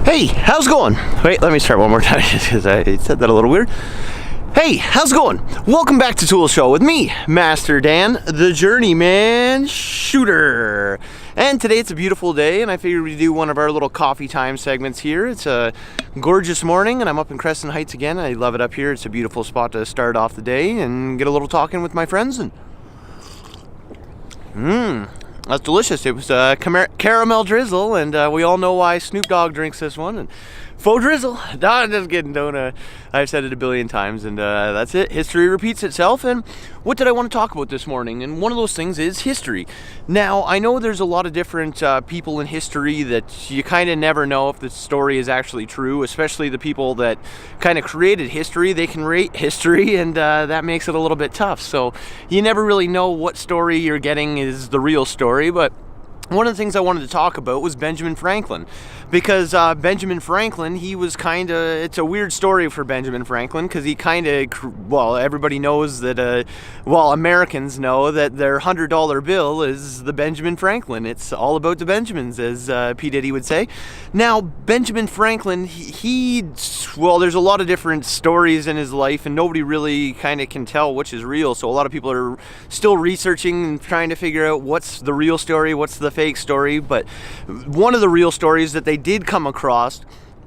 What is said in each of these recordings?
Hey, how's it going? Wait, let me start one more time because I said that a little weird. Hey, how's it going? Welcome back to Tool Show with me, Master Dan, the Journeyman shooter. And today it's a beautiful day, and I figured we'd do one of our little coffee time segments here. It's a gorgeous morning, and I'm up in Crescent Heights again. I love it up here. It's a beautiful spot to start off the day and get a little talking with my friends. And that's delicious. It was caramel drizzle, and we all know why Snoop Dogg drinks this one. And faux drizzle. No, I'm just kidding. I've said it a billion times, and that's it. History repeats itself. And what did I want to talk about this morning? And one of those things is history. Now, I know there's a lot of different people in history that you kind of never know if the story is actually true, especially the people that kind of created history. They can rate history, and that makes it a little bit tough. So you never really know what story you're getting is the real story, but one of the things I wanted to talk about was Benjamin Franklin, because Benjamin Franklin, he was kind of, it's a weird story for Benjamin Franklin, because he kind of, well, everybody knows that, Americans know that their $100 bill is the Benjamin Franklin. It's all about the Benjamins, as P. Diddy would say. Now, Benjamin Franklin, there's a lot of different stories in his life, and nobody really kind of can tell which is real, so a lot of people are still researching and trying to figure out what's the real story, what's the fake story. But one of the real stories that they did come across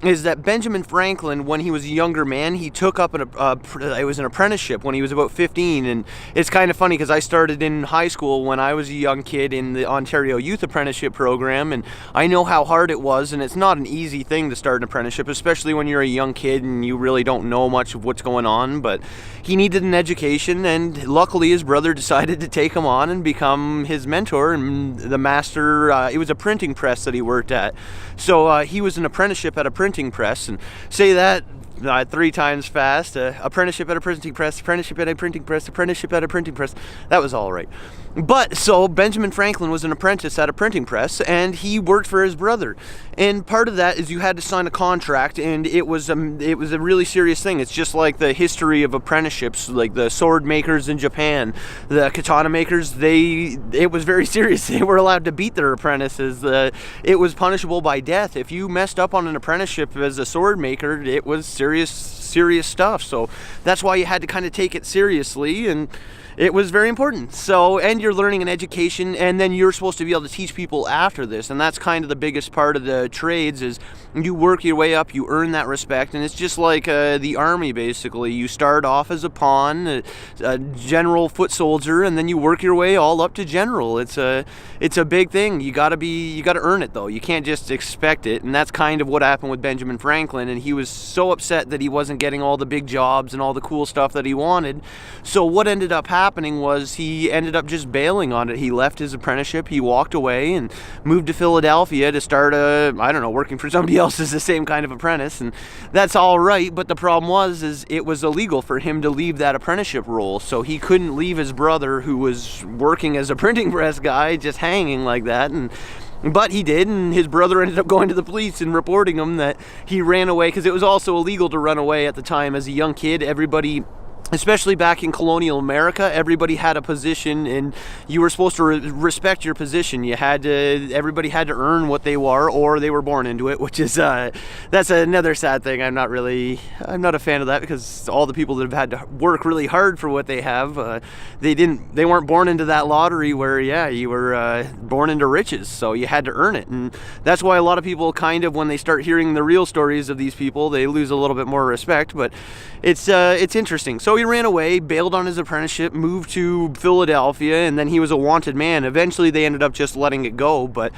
is that Benjamin Franklin, when he was a younger man, he took up it was an apprenticeship when he was about 15. And it's kind of funny because I started in high school when I was a young kid in the Ontario Youth Apprenticeship Program, and I know how hard it was, and it's not an easy thing to start an apprenticeship, especially when you're a young kid and you really don't know much of what's going on. But he needed an education, and luckily his brother decided to take him on and become his mentor and the master. It was a printing press that he worked at, so he was an apprenticeship at a printing press. And say that 3 times fast: apprenticeship at a printing press, apprenticeship at a printing press, apprenticeship at a printing press. That was all right. But so Benjamin Franklin was an apprentice at a printing press, and he worked for his brother. And part of that is you had to sign a contract, and it was a really serious thing. It's just like the history of apprenticeships, like the sword makers in Japan, the katana makers. It was very serious. They were allowed to beat their apprentices. It was punishable by death if you messed up on an apprenticeship as a sword maker. It was serious stuff. So that's why you had to kind of take it seriously, and it was very important. So, and you're learning an education, and then you're supposed to be able to teach people after this, and that's kind of the biggest part of the trades is you work your way up, you earn that respect, and it's just like the army, basically. You start off as a pawn, a general foot soldier, and then you work your way all up to general. It's a big thing. You gotta earn it, though. You can't just expect it, and that's kind of what happened with Benjamin Franklin, and he was so upset that he wasn't getting all the big jobs and all the cool stuff that he wanted. So what ended up happening was he ended up just bailing on it. He left his apprenticeship, he walked away and moved to Philadelphia to start working for somebody else as the same kind of apprentice, and that's all right, but the problem was it was illegal for him to leave that apprenticeship role, so he couldn't leave his brother, who was working as a printing press guy, just hanging like that. But he did, and his brother ended up going to the police and reporting him that he ran away, because it was also illegal to run away at the time. As a young kid, everybody, especially back in colonial America, everybody had a position, and you were supposed to respect your position. Everybody had to earn what they were, or they were born into it, which is that's another sad thing. I'm not a fan of that, because all the people that have had to work really hard for what they have, they weren't born into that lottery where you were born into riches, so you had to earn it. And that's why a lot of people kind of, when they start hearing the real stories of these people, they lose a little bit more respect. But it's interesting. So he ran away, bailed on his apprenticeship, moved to Philadelphia, and then he was a wanted man. Eventually they ended up just letting it go, but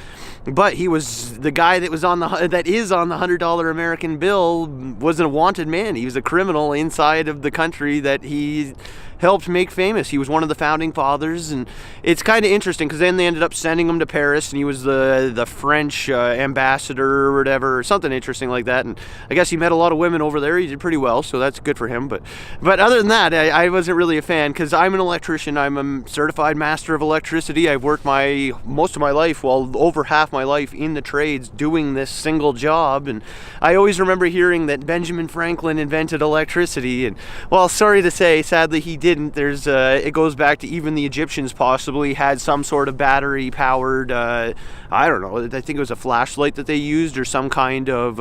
he was the guy that is on the $100 American bill, wasn't a wanted man. He was a criminal inside of the country that he helped make famous. He was one of the founding fathers, and it's kind of interesting because then they ended up sending him to Paris, and he was the French ambassador or whatever, or something interesting like that. And I guess he met a lot of women over there. He did pretty well, so that's good for him. But other than that, I wasn't really a fan, because I'm an electrician. I'm a certified master of electricity. I've worked most of my life, well, over half my life in the trades doing this single job. And I always remember hearing that Benjamin Franklin invented electricity, and well, sorry to say, sadly he didn't. There's it goes back to even the Egyptians possibly had some sort of battery powered I don't know, I think it was a flashlight that they used, or some kind of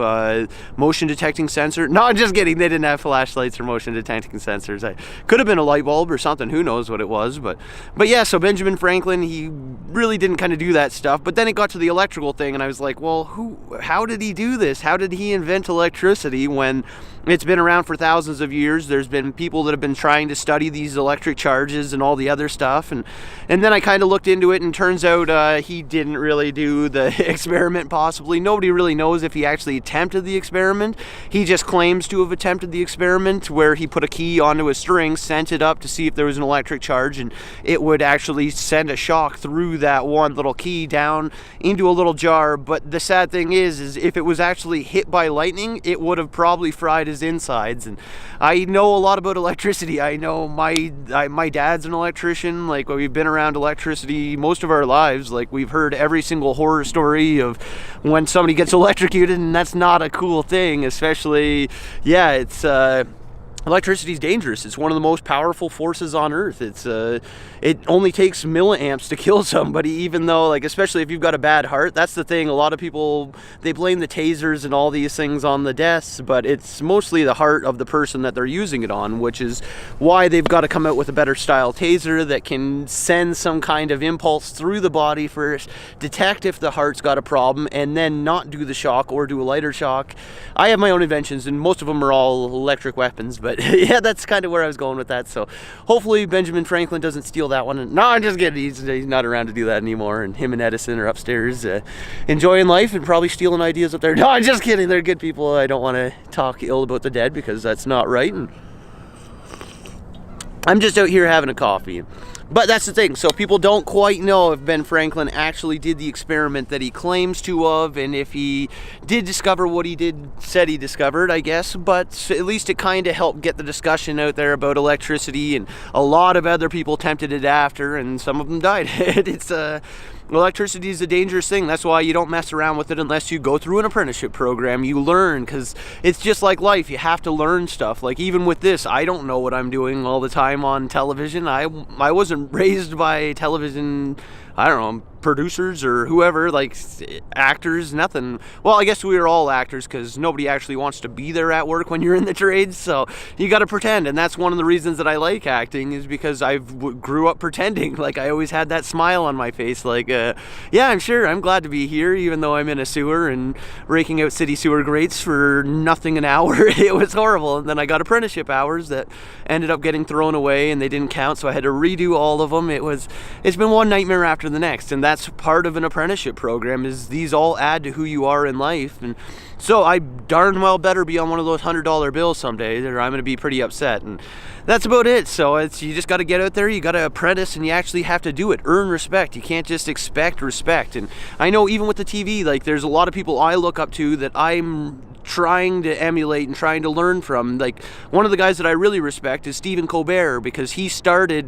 motion detecting sensor. No, I'm just kidding, they didn't have flashlights or motion detecting sensors. It could have been a light bulb or something, who knows what it was. But yeah, so Benjamin Franklin, he really didn't kind of do that stuff. But then it got to the electrical thing, and I was like, well, how did he do this? How did he invent electricity when it's been around for thousands of years? There's been people that have been trying to study these electric charges and all the other stuff, and then I kind of looked into it, and turns out he didn't really do the experiment. Possibly nobody really knows if he actually attempted the experiment. He just claims to have attempted the experiment where he put a key onto a string, sent it up to see if there was an electric charge, and it would actually send a shock through that one little key down into a little jar. But the sad thing is if it was actually hit by lightning, it would have probably fried his insides. And I know a lot about electricity. I know my dad's an electrician. Like, we've been around electricity most of our lives. Like, we've heard every single horror story of when somebody gets electrocuted, and that's not a cool thing. Especially, yeah, it's electricity is dangerous. It's one of the most powerful forces on earth. It only takes milliamps to kill somebody, even though, like, especially if you've got a bad heart. That's the thing. A lot of people, they blame the tasers and all these things on the deaths, but it's mostly the heart of the person that they're using it on, which is why they've got to come out with a better style taser that can send some kind of impulse through the body first, detect if the heart's got a problem, and then not do the shock or do a lighter shock. I have my own inventions, and most of them are all electric weapons, but yeah, that's kind of where I was going with that. So hopefully Benjamin Franklin doesn't steal that one. No, I'm just kidding. He's not around to do that anymore. And him and Edison are upstairs enjoying life and probably stealing ideas up there. No, I'm just kidding. They're good people. I don't want to talk ill about the dead because that's not right. And I'm just out here having a coffee. But that's the thing. So people don't quite know if Ben Franklin actually did the experiment that he claims to have, and if he did discover what he said he discovered, I guess. But at least it kind of helped get the discussion out there about electricity, and a lot of other people attempted it after, and some of them died. Electricity is a dangerous thing. That's why you don't mess around with it unless you go through an apprenticeship program. You learn, because it's just like life. You have to learn stuff. Like, even with this, I don't know what I'm doing all the time on television. I wasn't raised by television, I don't know, producers or whoever, like actors, nothing. Well, I guess we were all actors because nobody actually wants to be there at work when you're in the trades, so you got to pretend. And that's one of the reasons that I like acting, is because I grew up pretending. Like, I always had that smile on my face, like, yeah, I'm glad to be here, even though I'm in a sewer and raking out city sewer grates for nothing an hour. It was horrible. And then I got apprenticeship hours that ended up getting thrown away, and they didn't count, so I had to redo all of them. It's been one nightmare after the next, and that's part of an apprenticeship program, is these all add to who you are in life. And so I darn well better be on one of those $100 bills someday, or I'm going to be pretty upset. And that's about it. So you just got to get out there, you got to apprentice, and you actually have to do it. Earn respect. You can't just expect respect. And I know even with the TV, like, there's a lot of people I look up to that I'm trying to emulate and trying to learn from. Like, one of the guys that I really respect is Stephen Colbert, because he started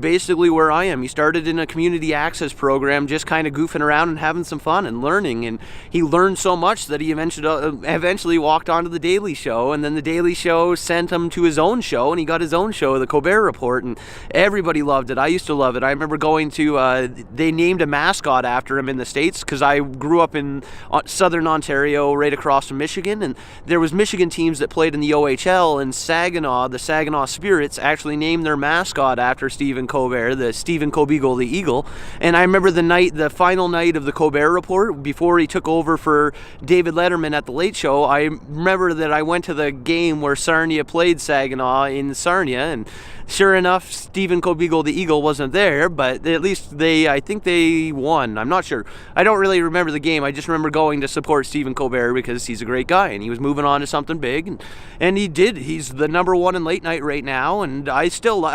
basically where I am. He started in a community access program, just kind of goofing around and having some fun and learning, and he learned so much that he eventually walked onto the Daily Show, and then the Daily Show sent him to his own show, and he got his own show, the Colbert Report, and everybody loved it. I used to love it. I remember going to they named a mascot after him in the States, because I grew up in southern Ontario, right across from Michigan, and there was Michigan teams that played in the OHL, and Saginaw, the Saginaw Spirits, actually named their mascot after Stephen Colbert, the Stephen Kobeagle the Eagle. And I remember the final night of the Colbert Report, before he took over for David Letterman at the Late Show, I remember that I went to the game where Sarnia played Saginaw in Sarnia, and sure enough, Stephen Kobeagle the Eagle wasn't there, but at least I think they won. I'm not sure. I don't really remember the game. I just remember going to support Stephen Colbert, because because he's a great guy and he was moving on to something big, and he did. He's the number one in late night right now, and I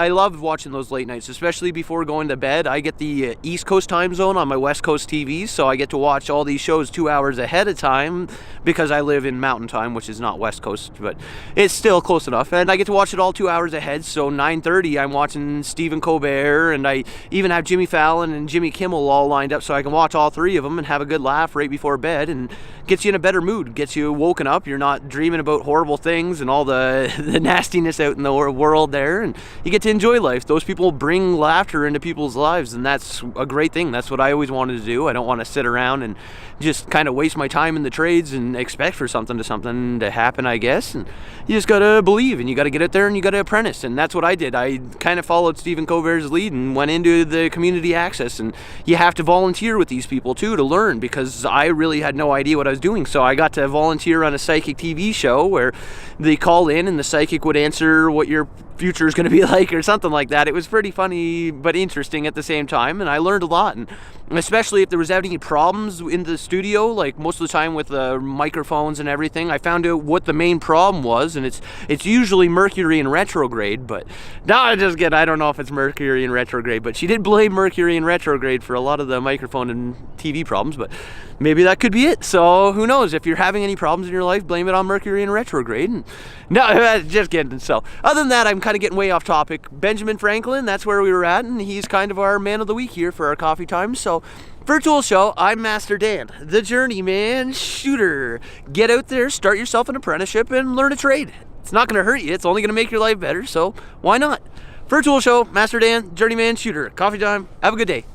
love watching those late nights, especially before going to bed. I get the East Coast time zone on my West Coast TV, so I get to watch all these shows 2 hours ahead of time because I live in Mountain Time, which is not West Coast, but it's still close enough, and I get to watch it all 2 hours ahead. So 9:30 I'm watching Stephen Colbert, and I even have Jimmy Fallon and Jimmy Kimmel all lined up so I can watch all three of them and have a good laugh right before bed, and gets you in a better mood, gets you woken up. You're not dreaming about horrible things and all the nastiness out in the world there, and you get to enjoy life. Those people bring laughter into people's lives, and that's a great thing. That's what I always wanted to do. I don't want to sit around and just kind of waste my time in the trades and expect for something to happen, I guess. And you just gotta believe, and you gotta get out there and you gotta apprentice, and that's what I did. I kind of followed Stephen Colbert's lead and went into the community access, and you have to volunteer with these people too to learn, because I really had no idea what I was doing. So I got to volunteer on a psychic TV show where they call in and the psychic would answer what your future is going to be like or something like that. It was pretty funny but interesting at the same time, and I learned a lot. And especially if there was any problems in the studio, like most of the time with the microphones and everything, I found out what the main problem was, and it's usually Mercury in retrograde. But no, I don't know if it's Mercury in retrograde, but she did blame Mercury in retrograde for a lot of the microphone and TV problems, but maybe that could be it. So who knows? If you're having any problems in your life, blame it on Mercury in retrograde. And no, just kidding. So other than that, I'm kind of getting way off topic. Benjamin Franklin, that's where we were at, and he's kind of our man of the week here for our coffee time. So for Tool Show, I'm Master Dan, the Journeyman shooter. Get out there, start yourself an apprenticeship, and learn a trade. It's not going to hurt you. It's only going to make your life better, so why not? For Tool Show, Master Dan, Journeyman shooter. Coffee time. Have a good day.